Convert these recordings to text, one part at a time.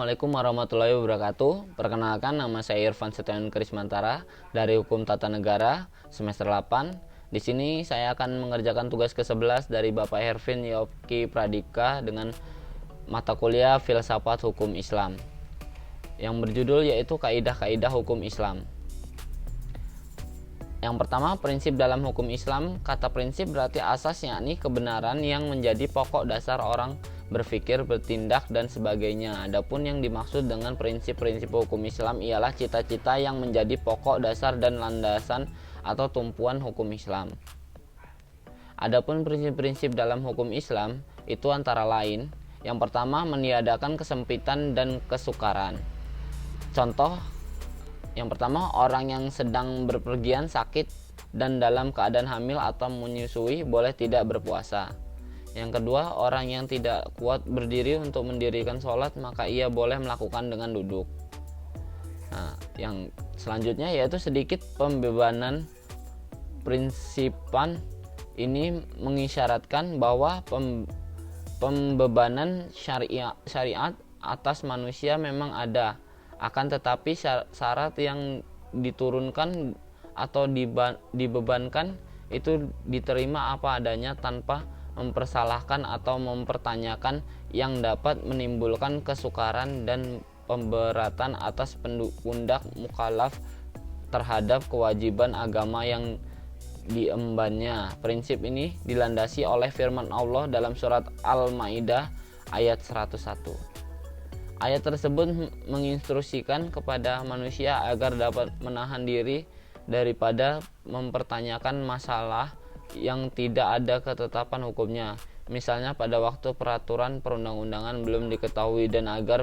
Assalamualaikum warahmatullahi wabarakatuh. Perkenalkan, nama saya Irfan Setiawan Krismantara dari Hukum Tata Negara semester 8. Di sini saya akan mengerjakan tugas ke-11 dari Bapak Hervin Yoki Pradika dengan mata kuliah Filsafat Hukum Islam yang berjudul yaitu Kaidah-Kaidah Hukum Islam. Yang pertama, prinsip dalam hukum Islam. Kata prinsip berarti asas, yakni kebenaran yang menjadi pokok dasar orang berpikir, bertindak, dan sebagainya. Adapun yang dimaksud dengan prinsip-prinsip hukum Islam ialah cita-cita yang menjadi pokok dasar dan landasan atau tumpuan hukum Islam. Adapun prinsip-prinsip dalam hukum Islam itu antara lain, yang pertama, meniadakan kesempitan dan kesukaran. Contoh, yang pertama, orang yang sedang berpergian, sakit, dan dalam keadaan hamil atau menyusui boleh tidak berpuasa. Yang kedua, orang yang tidak kuat berdiri untuk mendirikan sholat, maka ia boleh melakukan dengan duduk. Nah, yang selanjutnya yaitu sedikit pembebanan. Prinsipan ini mengisyaratkan bahwa pembebanan syariat atas manusia memang ada, akan tetapi syarat yang diturunkan atau dibebankan itu diterima apa adanya tanpa mempersalahkan atau mempertanyakan yang dapat menimbulkan kesukaran dan pemberatan atas pundak mukallaf terhadap kewajiban agama yang diembannya. Prinsip ini dilandasi oleh firman Allah dalam surat Al-Maidah ayat 101. Ayat tersebut menginstruksikan kepada manusia agar dapat menahan diri daripada mempertanyakan masalah yang tidak ada ketetapan hukumnya. Misalnya pada waktu peraturan perundang-undangan belum diketahui, dan agar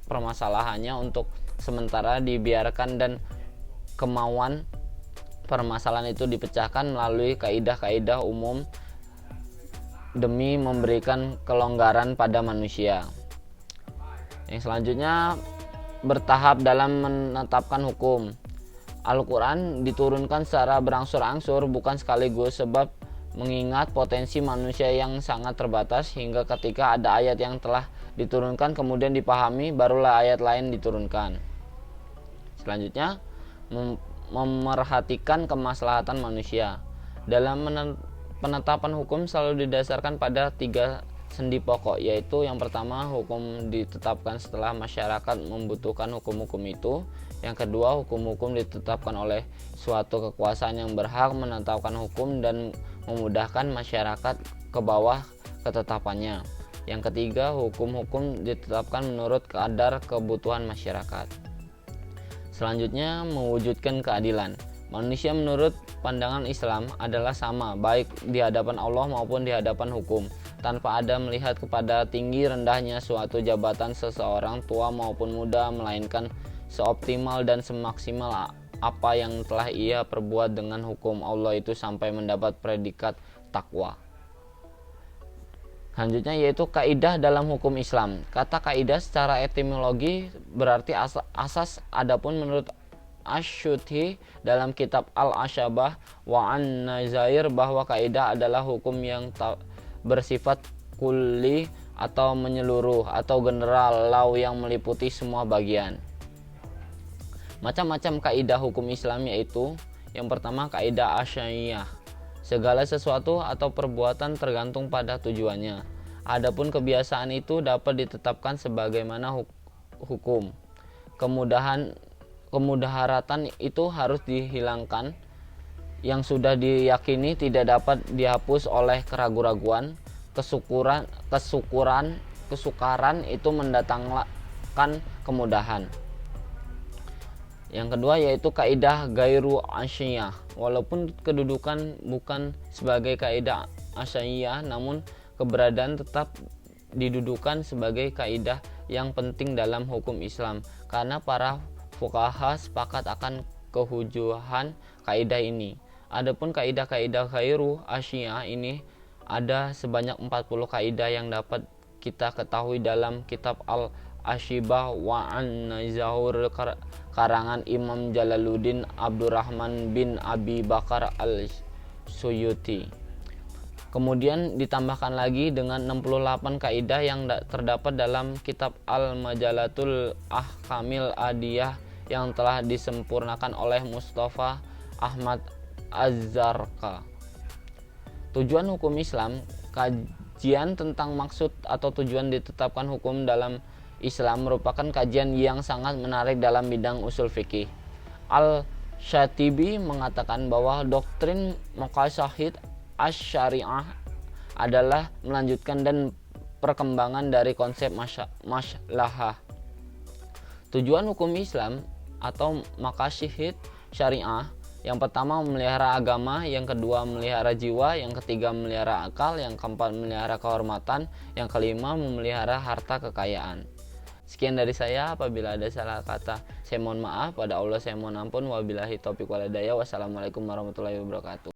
permasalahannya untuk sementara dibiarkan dan kemauan permasalahan itu dipecahkan melalui kaidah-kaidah umum demi memberikan kelonggaran pada manusia. Yang selanjutnya, bertahap dalam menetapkan hukum. Al-Quran diturunkan secara berangsur-angsur, bukan sekaligus, sebab mengingat potensi manusia yang sangat terbatas, hingga ketika ada ayat yang telah diturunkan kemudian dipahami, barulah ayat lain diturunkan. Selanjutnya, memerhatikan kemaslahatan manusia. Dalam penetapan hukum selalu didasarkan pada 3 sendi pokok, yaitu yang pertama, hukum ditetapkan setelah masyarakat membutuhkan hukum-hukum itu. Yang kedua, hukum-hukum ditetapkan oleh suatu kekuasaan yang berhak menetapkan hukum dan memudahkan masyarakat ke bawah ketetapannya. Yang ketiga, hukum-hukum ditetapkan menurut kadar kebutuhan masyarakat. Selanjutnya, mewujudkan keadilan. Manusia menurut pandangan Islam adalah sama, baik di hadapan Allah maupun di hadapan hukum, tanpa ada melihat kepada tinggi rendahnya suatu jabatan seseorang, tua maupun muda, melainkan seoptimal dan semaksimal apa yang telah ia perbuat dengan hukum Allah itu sampai mendapat predikat takwa. Selanjutnya yaitu kaidah dalam hukum Islam. Kata kaidah secara etimologi berarti asas, adapun menurut Asyuti dalam kitab Al-Asyabah wa An-Nazair bahwa kaidah adalah hukum yang bersifat kulli atau menyeluruh atau general, yang meliputi semua bagian. Macam-macam kaidah hukum Islam yaitu, yang pertama, kaidah asyariyah. Segala sesuatu atau perbuatan tergantung pada tujuannya. Adapun kebiasaan itu dapat ditetapkan sebagaimana hukum. Kemudaharatan itu harus dihilangkan. Yang sudah diyakini tidak dapat dihapus oleh keraguan-raguan. Kesukaran itu mendatangkan kemudahan. Yang kedua yaitu kaidah gairu asyiyah. Walaupun kedudukan bukan sebagai kaidah asyiyah, namun keberadaan tetap didudukan sebagai kaidah yang penting dalam hukum Islam, karena para fuqaha sepakat akan kehujuhan kaidah ini. Adapun kaidah-kaidah gairu asyiyah ini ada sebanyak 40 kaidah yang dapat kita ketahui dalam kitab Al-Ashibah wa An-Nazair karangan Imam Jalaluddin Abdurrahman bin Abi Bakar Al-Suyuti. Kemudian ditambahkan lagi dengan 68 kaidah yang terdapat dalam kitab Al-Majalatul Ahkamil Adiyah yang telah disempurnakan oleh Mustafa Ahmad Az-Zarqa. Tujuan hukum Islam. Kajian tentang maksud atau tujuan ditetapkan hukum dalam Islam merupakan kajian yang sangat menarik dalam bidang usul fikih. Al-Syatibi mengatakan bahwa doktrin maqasid asy-syariah adalah melanjutkan dan perkembangan dari konsep maslahah. Tujuan hukum Islam atau maqasid syariah, yang pertama memelihara agama, yang kedua memelihara jiwa, yang ketiga memelihara akal, yang keempat memelihara kehormatan, yang kelima memelihara harta kekayaan. Sekian dari saya. Apabila ada salah kata, saya mohon maaf. Pada Allah saya mohon ampun. Wabillahi taufiq wal hidayah. Wassalamualaikum warahmatullahi wabarakatuh.